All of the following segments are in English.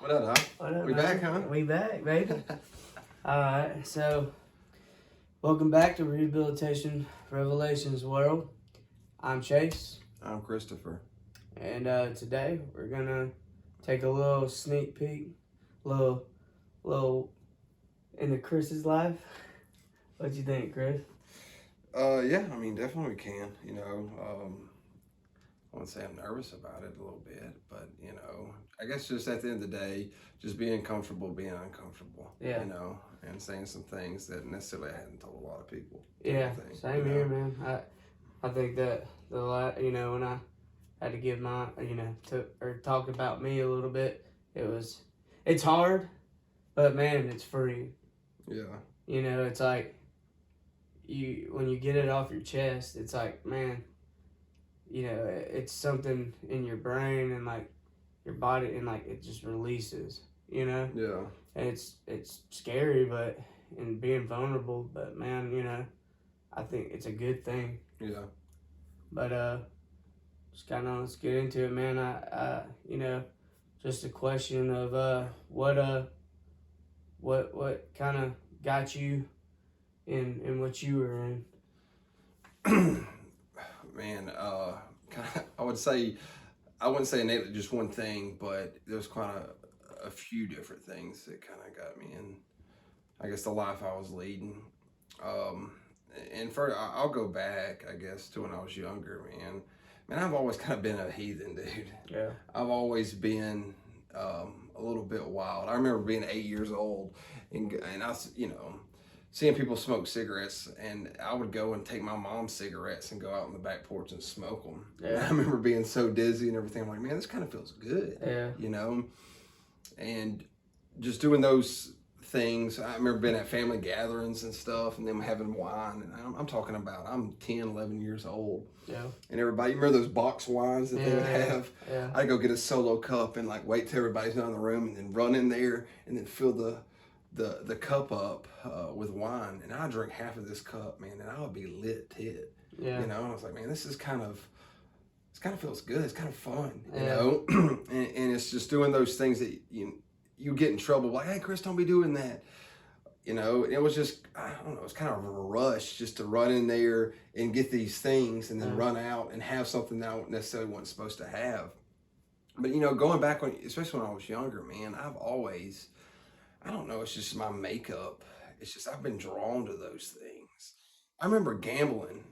What up, huh? What up, We man? back, huh? We back, baby. Alright, so welcome back to Rehabilitation Revelations World. I'm Chase. I'm Christopher. And today we're gonna take a little sneak peek, little into Chris's life. What you think, Chris? Yeah, I mean, definitely we can. I wouldn't say I'm nervous about it a little bit, but I guess just at the end of the day, just being comfortable, being uncomfortable. Yeah. And saying some things that necessarily I hadn't told a lot of people. Yeah, same here, man. I think that when I had to give my talk about me a little bit, it's hard, but man, it's free. Yeah. It's like when you get it off your chest, it's like, man, it's something in your brain and like your body, and like it just releases, Yeah. and it's scary, and being vulnerable, but man, I think it's a good thing. Yeah. But just kind of let's get into it, man. Just a question of what kind of got you in what you were in. Man, I wouldn't say innately just one thing, but there's kind of a few different things that kind of got me in, I guess, the life I was leading. And I'll go back, I guess, to when I was younger, man. I've always kind of been a heathen, dude. Yeah. I've always been a little bit wild. I remember being 8 years old and I was, seeing people smoke cigarettes, and I would go and take my mom's cigarettes and go out on the back porch and smoke them. Yeah. I remember being so dizzy and everything. I'm like, man, this kind of feels good. Yeah. And just doing those things. I remember being at family gatherings and stuff, and them having wine. And I'm talking about, I'm 10, 11 years old. Yeah. And everybody, you remember those box wines that they would have? Yeah. I'd go get a solo cup and like wait till everybody's not in the room, and then run in there and then fill the cup up with wine, and I drink half of this cup, man, and I would be lit tit. Yeah. And I was like, man, this kind of feels good. It's kind of fun, Yeah. and it's just doing those things that you get in trouble. Like, hey, Chris, don't be doing that. It was just, I don't know, it's kind of a rush just to run in there and get these things and then run out and have something that I necessarily wasn't supposed to have. But, going back, especially when I was younger, man, I've always, I don't know, it's just my makeup. It's just, I've been drawn to those things. I remember gambling,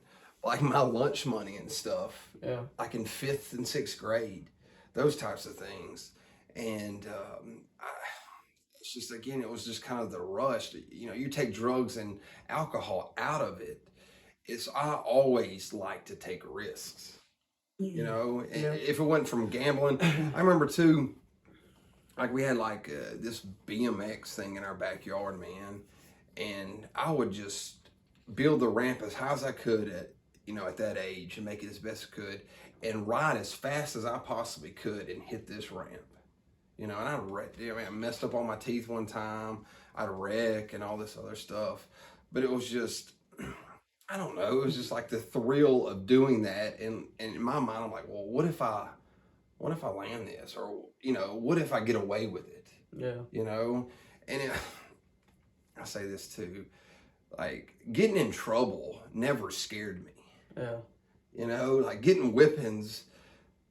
like my lunch money and stuff, like in 5th and 6th grade, those types of things. And it's just, again, it was just kind of the rush. You take drugs and alcohol out of it. I always like to take risks, Yeah. if it wasn't from gambling. I remember too, like we had like this BMX thing in our backyard, man. And I would just build the ramp as high as I could at that age and make it as best I could and ride as fast as I possibly could and hit this ramp. And I messed up all my teeth one time. I'd wreck and all this other stuff. But it was just, I don't know, it was just like the thrill of doing that. And in my mind, I'm like, well, what if I land this? Or, what if I get away with it? Yeah. And I say this too, like getting in trouble never scared me. Yeah. Like getting whippings.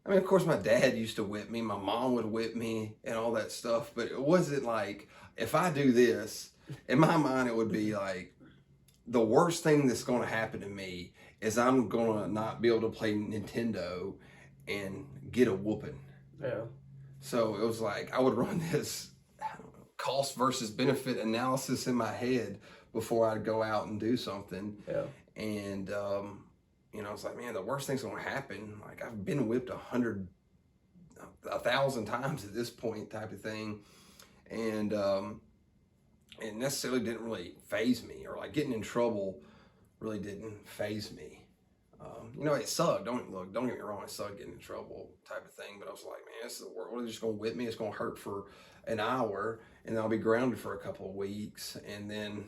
I mean, of course, my dad used to whip me. My mom would whip me and all that stuff. But it wasn't like, if I do this, in my mind, it would be like, the worst thing that's going to happen to me is I'm going to not be able to play Nintendo and get a whooping. Yeah. So it was like, I would run this cost versus benefit analysis in my head before I'd go out and do something. Yeah. And, I was like, man, the worst thing's going to happen. Like, I've been whipped 1,000 times at this point, type of thing. And it necessarily didn't really faze me, or like getting in trouble really didn't faze me. It sucked. Don't get me wrong. It sucked getting in trouble, type of thing. But I was like, man, this is the world. They're just going to whip me. It's going to hurt for an hour, and then I'll be grounded for a couple of weeks, and then,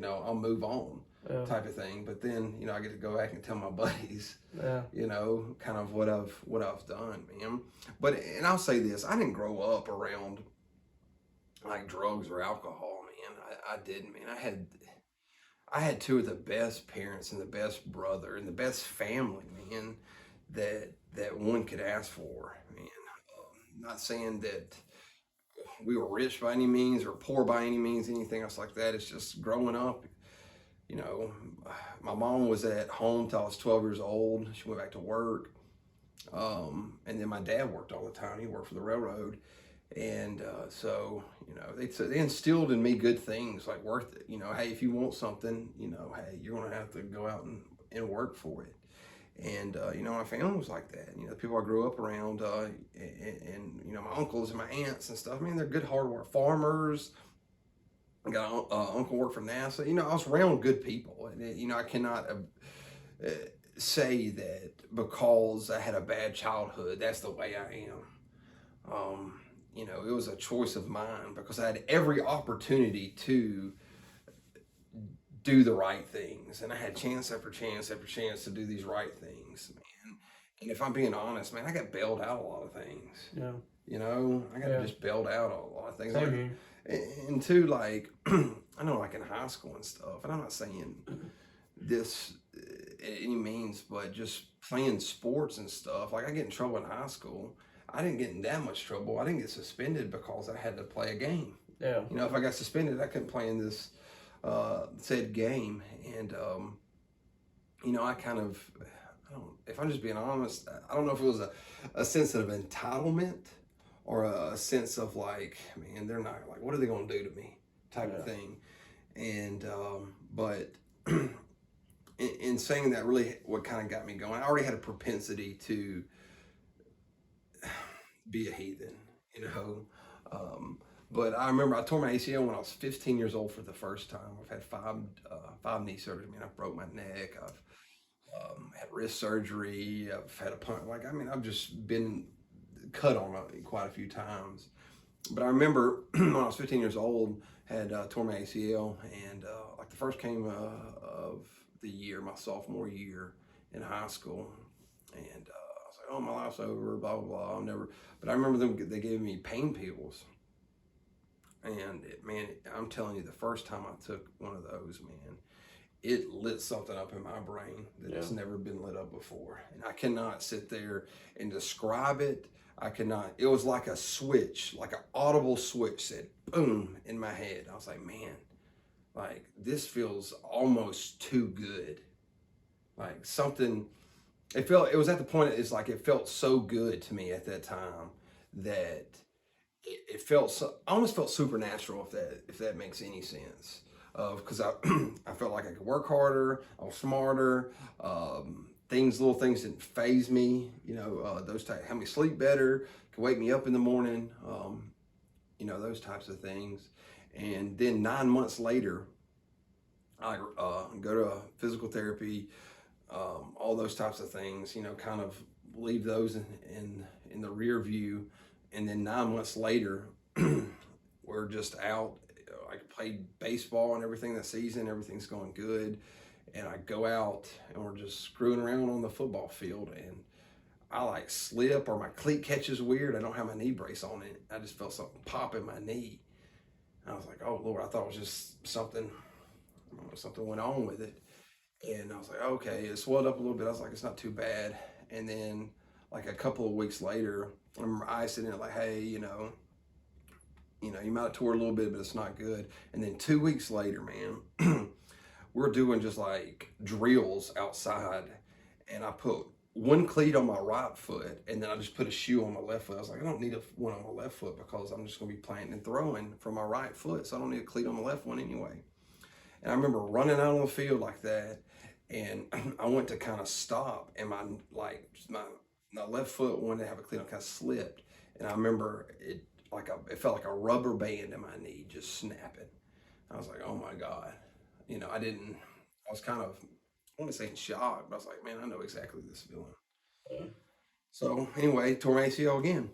I'll move on. Type of thing. But then, I get to go back and tell my buddies, kind of what I've done, man. And I'll say this, I didn't grow up around like drugs or alcohol, man. I didn't, man. I had two of the best parents and the best brother and the best family, man, that one could ask for, man. Not saying that we were rich by any means or poor by any means, anything else like that. It's just growing up, you know. My mom was at home till I was 12 years old. She went back to work. And then my dad worked all the time. He worked for the railroad. And so, you know, they instilled in me good things like worth it. You know, hey, if you want something, you know, hey, you're going to have to go out and work for it. And, you know, my family was like that. You know, the people I grew up around, and, you know, my uncles and my aunts and stuff, I mean, they're good, hard work farmers. I got an uncle worked for NASA. You know, I was around good people. And, you know, I cannot say that because I had a bad childhood, that's the way I am. You know, it was a choice of mine because I had every opportunity to do the right things, and I had chance after chance after chance to do these right things, man. And if I'm being honest, man, I got bailed out a lot of things. Yeah. You know, I got Yeah. just bailed out a lot of things. Same here. And two, like, I know, like in high school and stuff, and I'm not saying this at any means, but just playing sports and stuff. Like, I get in trouble in high school. I didn't get in that much trouble. I didn't get suspended because I had to play a game. Yeah. You know, if I got suspended, I couldn't play in this said game. And, you know, I kind of, if I'm just being honest, I don't know if it was a sense of entitlement or a sense of like, man, they're not, like, what are they going to do to me type of thing. And, but in saying that, really what kind of got me going, I already had a propensity to be a heathen, you know. But I remember I tore my ACL when I was 15 years old for the first time. I've had five knee surgeries. I mean, I've broke my neck. I've had wrist surgery. I've had a punt. Like, I mean, I've just been cut on quite a few times. But I remember when I was 15 years old, had tore my ACL, and like the first game of the year, my sophomore year in high school, and I was like, oh, my life's over, blah blah blah. I'll never. But I remember they gave me pain pills, and man, I'm telling you, the first time I took one of those, man, it lit something up in my brain that has never been lit up before, and I cannot sit there and describe it. I cannot. It was like a switch, like an audible switch said boom in my head. I was like, man, like this feels almost too good. Like something, it was at the point, it's like it felt so good to me at that time that it felt so, I almost felt supernatural, if that makes any sense. Because I felt like I could work harder, I was smarter, little things didn't faze me, you know, those type, help me sleep better, could wake me up in the morning, you know, those types of things. And then 9 months later, I go to physical therapy, all those types of things, you know, kind of leave those in the rear view. And then 9 months later, we're just out. I played baseball and everything that season. Everything's going good. And I go out and we're just screwing around on the football field. And I like slip or my cleat catches weird. I don't have my knee brace on it. I just felt something pop in my knee. And I was like, oh, Lord, I thought it was just something went on with it. And I was like, okay, it swelled up a little bit. I was like, it's not too bad. And then like a couple of weeks later, I remember icing it like, hey, you know, you might have tore a little bit, but it's not good. And then 2 weeks later, man, we're doing just like drills outside. And I put one cleat on my right foot, and then I just put a shoe on my left foot. I was like, I don't need one on my left foot because I'm just going to be playing and throwing from my right foot. So I don't need a cleat on the left one anyway. And I remember running out on the field like that. And I went to kind of stop, and my left foot wanted to have a cleat on, kind of slipped. And I remember it felt like a rubber band in my knee just snapping. I was like, oh my God. You know, I was kind of, I want to say in shock, but I was like, man, I know exactly this feeling. Yeah. So anyway, tore my ACL again.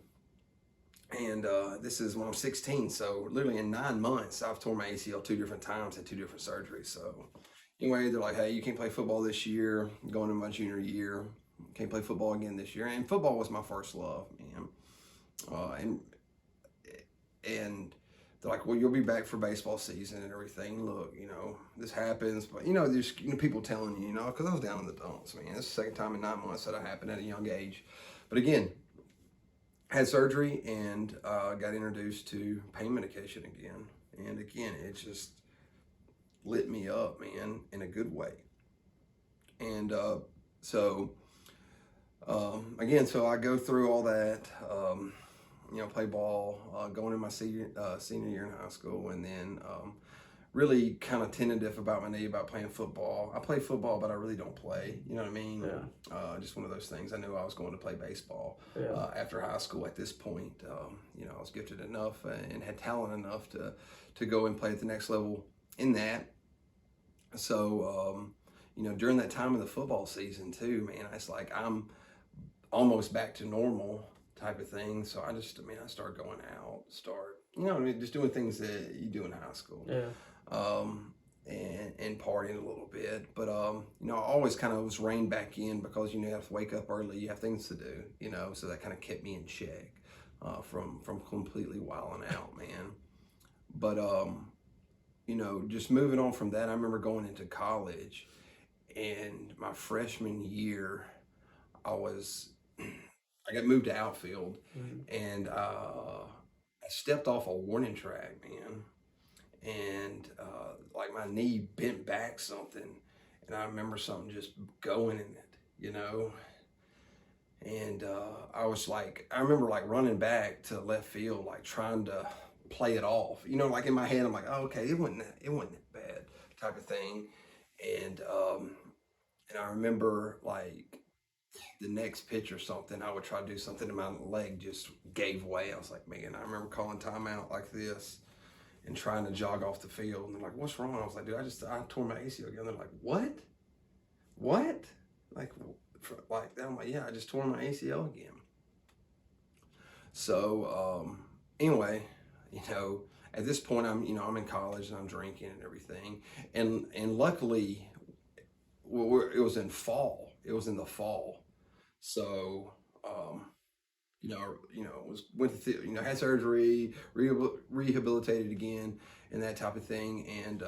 And this is when I'm 16. So literally in 9 months, I've torn my ACL 2 different times, had 2 different surgeries. So anyway, they're like, hey, you can't play football this year, going into my junior year. Can't play football again this year. And football was my first love, man. And they're like, well, you'll be back for baseball season and everything. Look, this happens, but there's people telling you, because I was down in the dumps, man. This is the second time in 9 months that it happened at a young age. But again, had surgery and got introduced to pain medication again. And again, it just lit me up, man, in a good way. And again, so I go through all that, play ball, going in my senior year in high school, and then really kind of tentative about my knee, about playing football. I play football, but I really don't play. You know what I mean? Yeah. Just one of those things. I knew I was going to play baseball after high school. At this point, I was gifted enough and had talent enough to go and play at the next level in that. So, during that time of the football season too, man, it's like I'm almost back to normal type of thing. So I started going out, just doing things that you do in high school. Yeah. And partying a little bit. But, I always kind of was reined back in because, you have to wake up early, you have things to do, so that kind of kept me in check from completely wilding out, man. But, just moving on from that, I remember going into college, and my freshman year, I got moved to outfield, and I stepped off a warning track, man, and like my knee bent back something, and I remember something just going in it, and I remember like running back to left field, like trying to play it off, like in my head, I'm like, oh, okay, it wasn't that bad type of thing. And I remember like the next pitch or something, I would try to do something and my leg just gave way. I was like, man, I remember calling timeout like this and trying to jog off the field. And they're like, what's wrong? I was like, dude, I tore my ACL again. They're like, what? Like that? I'm like, yeah, I just tore my ACL again. So anyway, at this point I'm in college and I'm drinking and everything. And luckily, it was in fall. It was in the fall. So, had surgery, rehabilitated again, and that type of thing. And,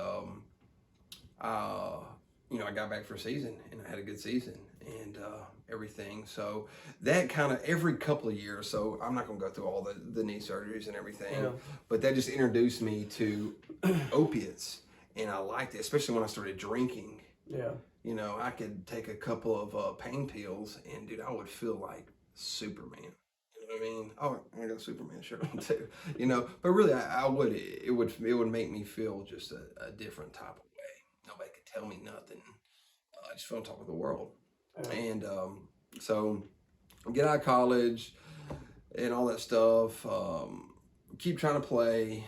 I got back for a season and I had a good season and everything. So that kind of every couple of years, so I'm not going to go through all the knee surgeries and everything, but that just introduced me to opiates. And I liked it, especially when I started drinking. Yeah. I could take a couple of pain pills and, dude, I would feel like Superman. You know what I mean? Oh, I got a Superman shirt on too. But really, it would make me feel just a different type of way. Nobody could tell me nothing. I just feel on top of the world. And so get out of college and all that stuff. Keep trying to play.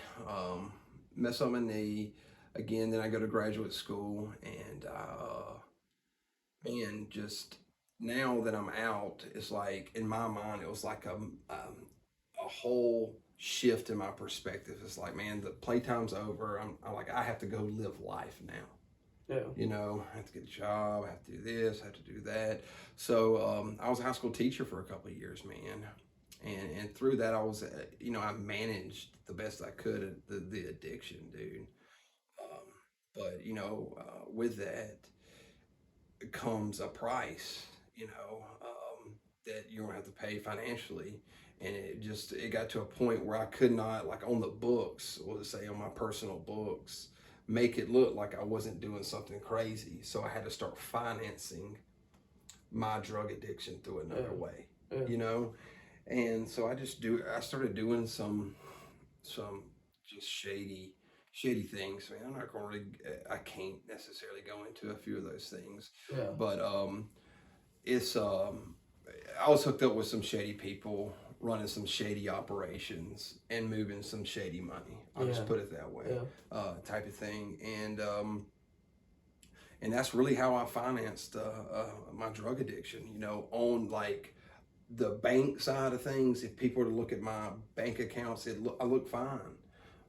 Mess up my knee. Again, then I go to graduate school, and man, just now that I'm out, it's like in my mind, it was like a whole shift in my perspective. It's like, man, the playtime's over. I'm like, I have to go live life now. Yeah. I have to get a job. I have to do this. I have to do that. So I was a high school teacher for a couple of years, man. And through that, I was, I managed the best I could the addiction, dude. But, with that comes a price, that you're going to have to pay financially. And it got to a point where I could not, like on the books, or let's say on my personal books, make it look like I wasn't doing something crazy. So I had to start financing my drug addiction through another way, And so I started doing some just shady things. I mean, I can't necessarily go into a few of those things. Yeah. But I was hooked up with some shady people, running some shady operations and moving some shady money. I'll just put it that way, type of thing. And that's really how I financed my drug addiction. On like the bank side of things, if people were to look at my bank accounts, I look fine.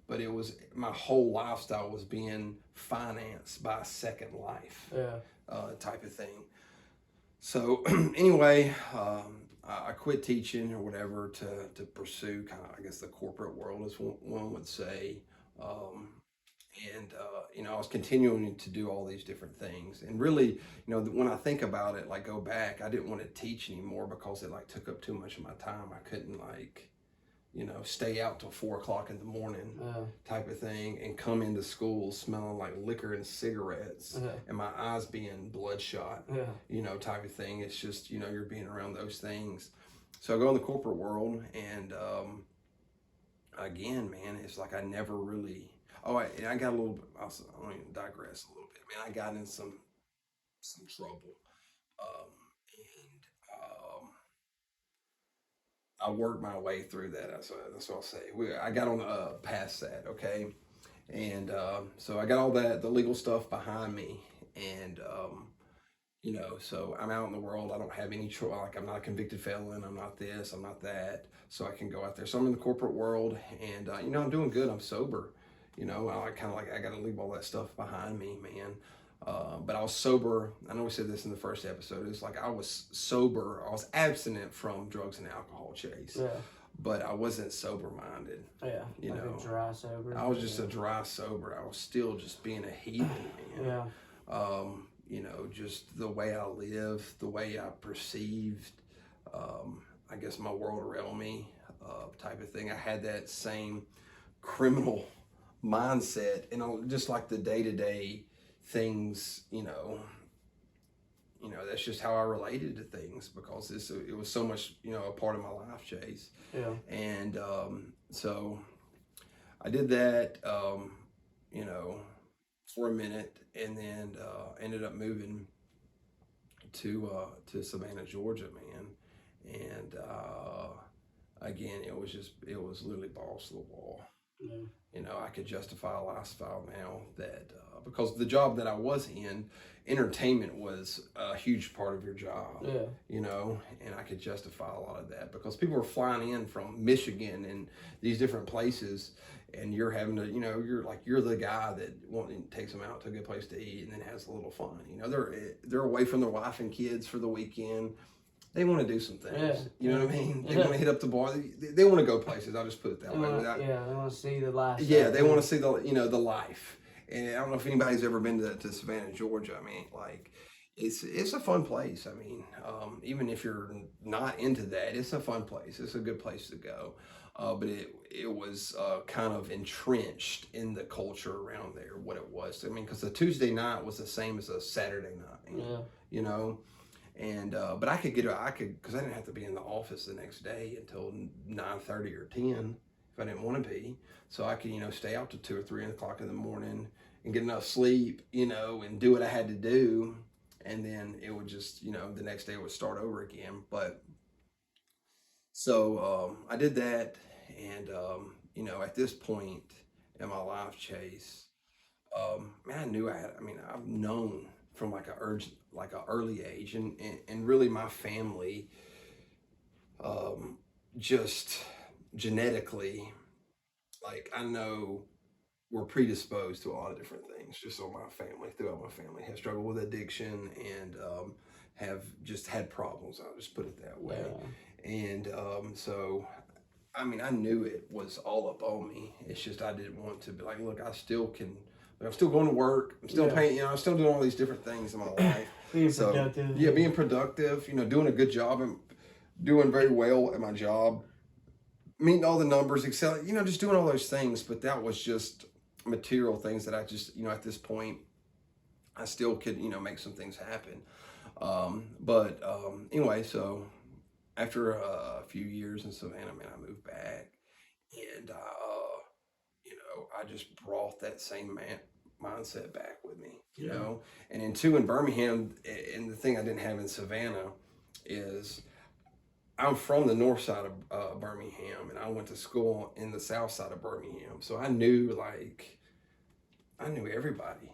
But it was my whole lifestyle was being financed by Second Life, type of thing. So anyway, I quit teaching or whatever to pursue kind of, I guess, the corporate world, as one would say. Um, I was continuing to do all these different things. And really, when I think about it, like go back, I didn't want to teach anymore because it like took up too much of my time. I couldn't like, stay out till 4 o'clock in the morning type of thing and come into school smelling like liquor and cigarettes and my eyes being bloodshot, type of thing. It's just, you're being around those things. So I go in the corporate world and, again, man, it's like I never really, and I got a little bit, I'm going to digress a little bit, man. I got in some trouble. And I worked my way through that. That's what I'll say. I got on past that, okay? And so I got all the legal stuff behind me. And, so I'm out in the world. I don't have any choice. Like, I'm not a convicted felon. I'm not this. I'm not that. So I can go out there. So I'm in the corporate world. And, I'm doing good. I'm sober. I got to leave all that stuff behind me, man. But I was sober. I know we said this in the first episode. It's like I was sober. I was abstinent from drugs and alcohol, Chase. Yeah. But I wasn't sober minded. Yeah. A dry sober. I was just a dry sober. I was still just being a heathen, man. Yeah. Just the way I lived, the way I perceived, I guess my world around me, type of thing. I had that same criminal mindset, and just like the day-to-day things, that's just how I related to things because it was so much, a part of my life, Chase. Yeah. And so I did that, for a minute, and then ended up moving to Savannah, Georgia, man. And again, it was literally balls to the wall. Yeah. I could justify a lifestyle now that because the job that I was in, entertainment was a huge part of your job. Yeah. And I could justify a lot of that because people were flying in from Michigan and these different places, and you're having to, you're the guy that takes them out to a good place to eat and then has a little fun. They're away from their wife and kids for the weekend. They want to do some things. Yeah. You know what I mean? They want to hit up the bar. They want to go places. I'll just put it that way. They want to see the life. Yeah, they want to see the life. And I don't know if anybody's ever been to Savannah, Georgia. I mean, like, it's a fun place. I mean, even if you're not into that, it's a fun place. It's a good place to go. But it was kind of entrenched in the culture around there, what it was. I mean, because the Tuesday night was the same as a Saturday night. Yeah. And but because I didn't have to be in the office the next day until 9:30 or 10 if I didn't want to be. So I could stay out to 2 or 3 o'clock in the morning and get enough sleep, and do what I had to do, and then it would just the next day it would start over again. But so I did that, and at this point in my life, Chase, man, I've known from like a early age, and really my family, just genetically, like I know we're predisposed to a lot of different things. Just so throughout my family has struggled with addiction and have just had problems. I'll just put it that way. Yeah. And so I knew it was all up on me. It's just I didn't want to be like, look, I'm still going to work. I'm still paying, I'm still doing all these different things in my life. Being productive. Yeah, being productive, doing a good job and doing very well at my job, meeting all the numbers, excelling, just doing all those things. But that was just material things that I just, at this point, I still could, make some things happen. But anyway, so after a few years in Savannah, man, I moved back, and I just brought that same mindset back with me, you know. And then too in Birmingham, and the thing I didn't have in Savannah is I'm from the north side of Birmingham, and I went to school in the south side of Birmingham, so I knew everybody.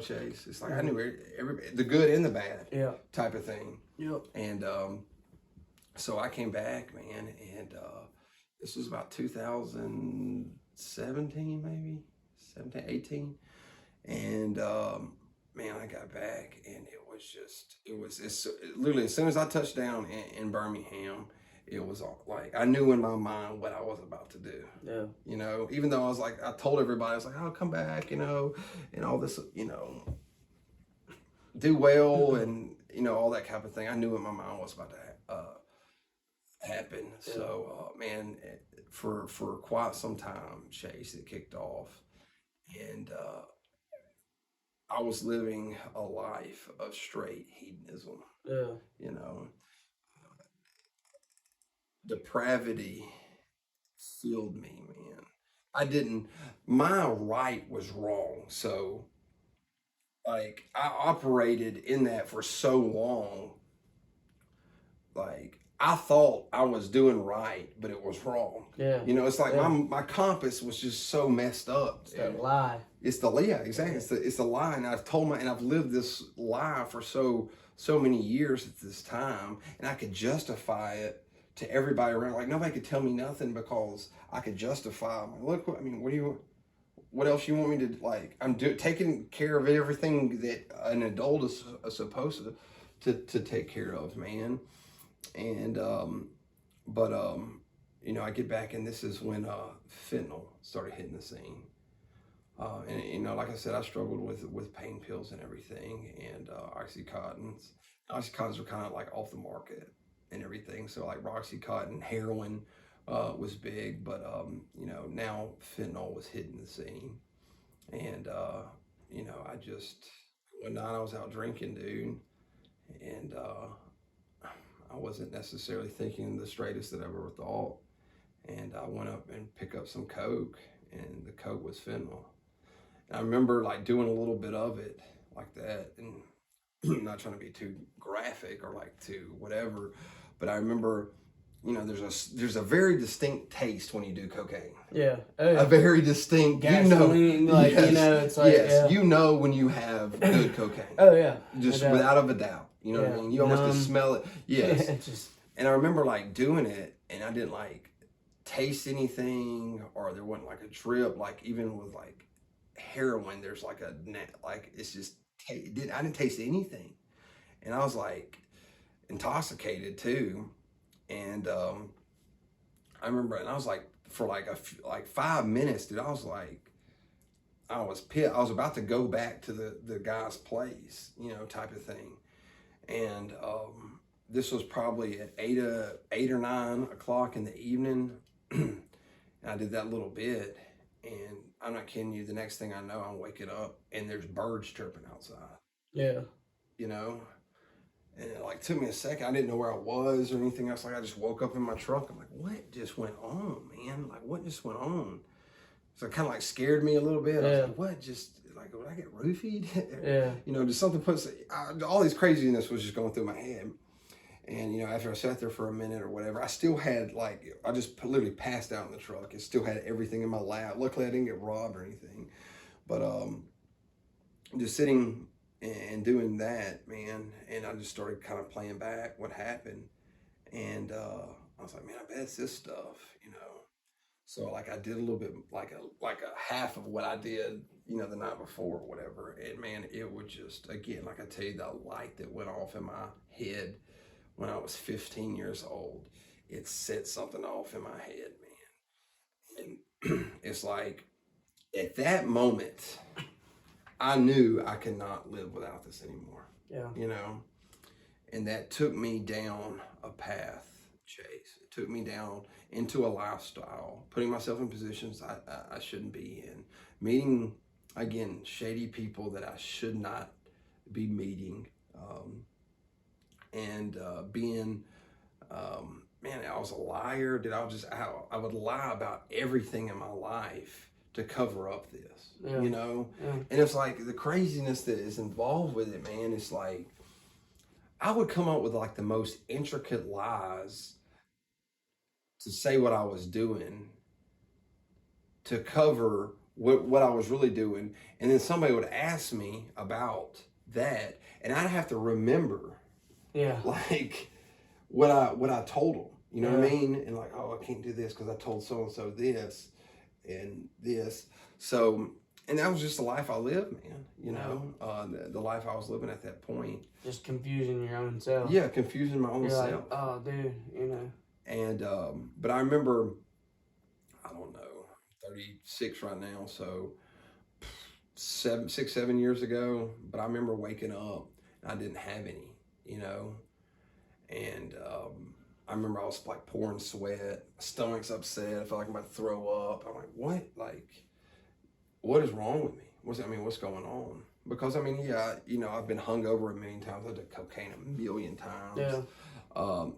Chase. It's like I knew everybody, the good and the bad, type of thing. Yep. And so I came back, man, and this was about 2017, maybe 17, 18, and man, I got back and it's literally as soon as I touched down in Birmingham, it was all, like, I knew in my mind what I was about to do. Yeah. You know, even though I was like, I told everybody, I was like, I'll come back, you know, and all this, you know, do well and, you know, all that type of thing. I knew in my mind was about to happen. Yeah. So, man, for quite some time, Chase, it kicked off. And I was living a life of straight hedonism, Yeah. you know. Depravity filled me, man. My right was wrong. So, like, I operated in that for so long. Like, I thought I was doing right, but it was wrong. Yeah. You know, it's like Yeah. my compass was just so messed up. It's that lie. It's the yeah, exactly. It's the lie, and I've lived this lie for so many years at this time, and I could justify it to everybody around. Like, nobody could tell me nothing because I could justify. I'm like, look, I mean, what else you want me to, like? I'm taking care of everything that an adult is supposed to take care of, man. And you know, I get back, and this is when fentanyl started hitting the scene. And you know, like I said, I struggled with pain pills and everything, and Oxycontins. Oxycontins were kind of like off the market and everything. So like Roxycontin, heroin was big, but you know, now fentanyl was hitting the scene, and you know, one night I was out drinking, dude, and I wasn't necessarily thinking the straightest that I ever thought, and I went up and picked up some coke, and the coke was fentanyl. I remember like doing a little bit of it like that, and not trying to be too graphic or like too whatever, but I remember, you know, there's a very distinct taste when you do cocaine. Yeah. Oh, yeah. A very distinct, gasoline, you know, like, yes, you know, it's like, yes, yeah. you know when you have good cocaine. Oh yeah. Just No doubt. without of a doubt. You know what I Yeah. mean? You almost Numb. can smell it. Yes. It's just, And I remember like doing it, and I didn't like taste anything, or there wasn't like a drip. Like even with like heroin, there's like it's just I didn't taste anything, and I was like intoxicated too. And I remember, and I was like for like 5 minutes, dude. I was pissed. I was about to go back to the guy's place, you know, type of thing. And this was probably at 8 or 9 o'clock in the evening. And I did that little bit, and I'm not kidding you, the next thing I know, I'm waking up and there's birds chirping outside. yeah. You know? And it like took me a second. I didn't know where I was or anything else. Like, I just woke up in my truck. I'm like, what just went on, man? Like, what just went on? So it kind of like scared me a little bit. I was like, what just, like, would I get roofied? Yeah. You know, just something all these craziness was just going through my head. And, you know, after I sat there for a minute or whatever, I still had, like, I just literally passed out in the truck. It still had everything in my lap. Luckily, I didn't get robbed or anything. But just sitting and doing that, man, and I just started kind of playing back what happened. And I was like, man, I bet it's this stuff, you know. So, like, I did a little bit, like a half of what I did, you know, the night before or whatever. And, man, it would just, again, like I tell you, the light that went off in my head when I was 15 years old, it set something off in my head, man. And it's like, at that moment, I knew I could not live without this anymore. Yeah. You know? And that took me down a path, Chase. It took me down into a lifestyle, putting myself in positions I shouldn't be in, meeting, again, shady people that I should not be meeting, and being, man, I was a liar. I would lie about everything in my life to cover up this, Yeah. you know? Yeah. And it's like the craziness that is involved with it, man. It's like, I would come up with like the most intricate lies to say what I was doing to cover what I was really doing. And then somebody would ask me about that, and I'd have to remember, Yeah. like, what I told them, you know what I Yeah. mean? And like, oh, I can't do this because I told so-and-so this and this. So and that was just the life I lived, man. You know, the life I was living at that point. Just confusing your own self. Yeah, confusing my own You're self. like, oh, dude, you know. And but I remember, I don't know, 36 right now, so 7 years ago. But I remember waking up and I didn't have any, you know, and I remember I was like pouring sweat, my stomach's upset, I felt like I'm about to throw up. I'm like, what? Like, what is wrong with me? What's going on? Because yeah, you know, I've been hungover a million times. I did cocaine a million times. Yeah.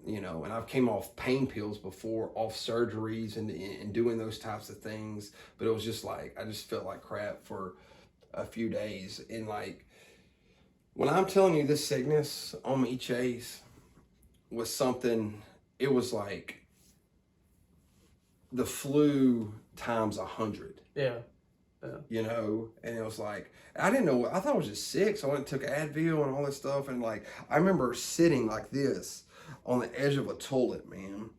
You know, and I've came off pain pills before, off surgeries and doing those types of things. But it was just like, I just felt like crap for a few days. And like, when I'm telling you this sickness on me, Chase, was something, it was like the flu times 100. Yeah. You know, and it was like, I didn't know, I thought I was just sick. So I went and took Advil and all this stuff. And like, I remember sitting like this on the edge of a toilet, man,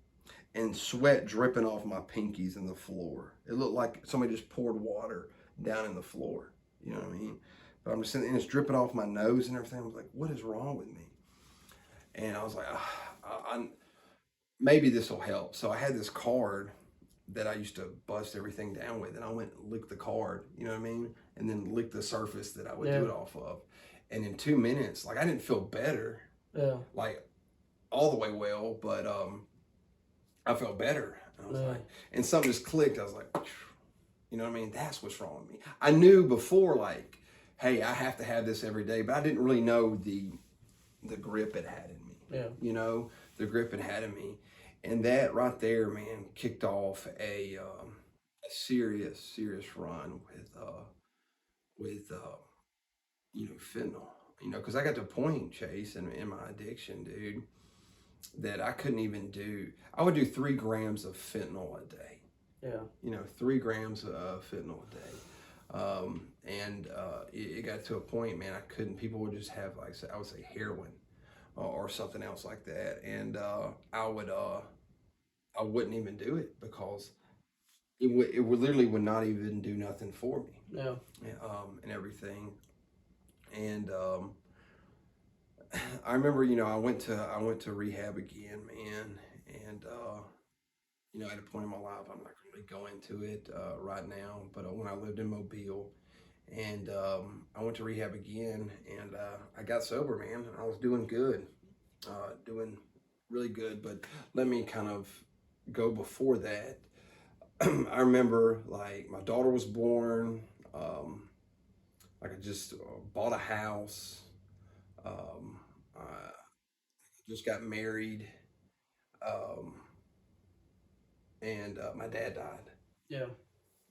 and sweat dripping off my pinkies in the floor. It looked like somebody just poured water down in the floor. You know what I mean? But I'm just sitting, and it's dripping off my nose and everything. I was like, what is wrong with me? And I was like, maybe this will help. So I had this card that I used to bust everything down with, and I went and licked the card, you know what I mean? And then licked the surface that I would do it off of. And in 2 minutes, like, I didn't feel better, like all the way well, but I felt better. And I was like, and something just clicked. I was like, you know what I mean? That's what's wrong with me. I knew before, like, hey, I have to have this every day, but I didn't really know the grip it had in me. Yeah. You know, the grip it had in me. And that right there, man, kicked off a serious run with you know, fentanyl. You know, because I got to a point, Chase, in my addiction, dude, that I couldn't even do. I would do 3 grams of fentanyl a day. Yeah. You know, 3 grams of fentanyl a day. And it got to a point, man, I couldn't. People would just have, like, I would say heroin or something else like that. And I wouldn't even do it because it would literally would not even do nothing for me. Yeah. And everything. And I remember, you know, I went to rehab again, man. And you know, at a point in my life, I'm not really going to it right now, but when I lived in Mobile, and I went to rehab again, and I got sober, man, and I was doing good, doing really good. But let me kind of go before that. I remember, like, my daughter was born. Like, I just bought a house. I just got married. Um, and my dad died. Yeah.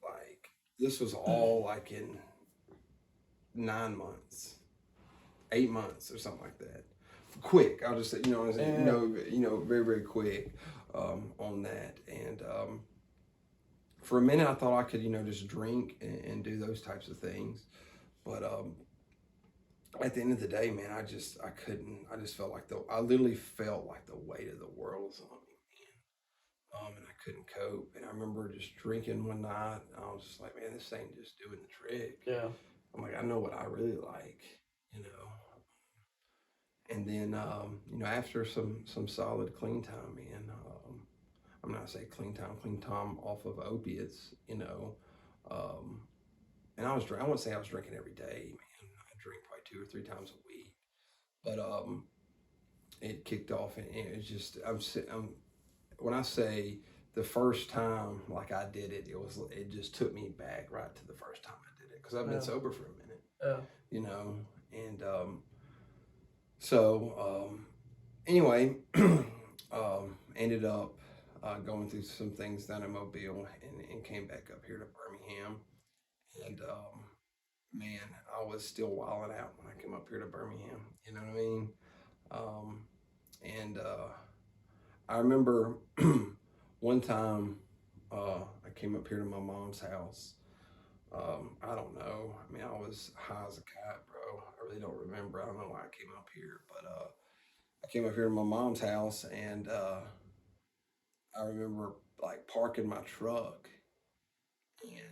Like, this was all like in 9 months, 8 months, or something like that. Quick, I'll just say, you know, very, very quick on that. And for a minute, I thought I could, you know, just drink and do those types of things. But at the end of the day, man, I couldn't. I just felt like I literally felt like the weight of the world was on me, man. And I couldn't cope. And I remember just drinking one night. And I was just like, man, this ain't just doing the trick. Yeah. I'm like, I know what I really like, you know. And then, you know, after some solid clean time, man, I'm not saying clean time off of opiates, you know. And I wouldn't say I was drinking every day, man. I drink probably 2 or 3 times a week. But it kicked off, and it's just, when I say the first time, like, I did it, it just took me back right to the first time I did it, because I've been sober for a minute, you know. And so anyway, ended up going through some things down in Mobile, and came back up here to Birmingham. And man, I was still wilding out when I came up here to Birmingham, you know what I mean? And I remember one time I came up here to my mom's house. I don't know. I mean, I was high as a cat, bro. I really don't remember. I don't know why I came up here, but I came up here to my mom's house, and I remember, like, parking my truck, and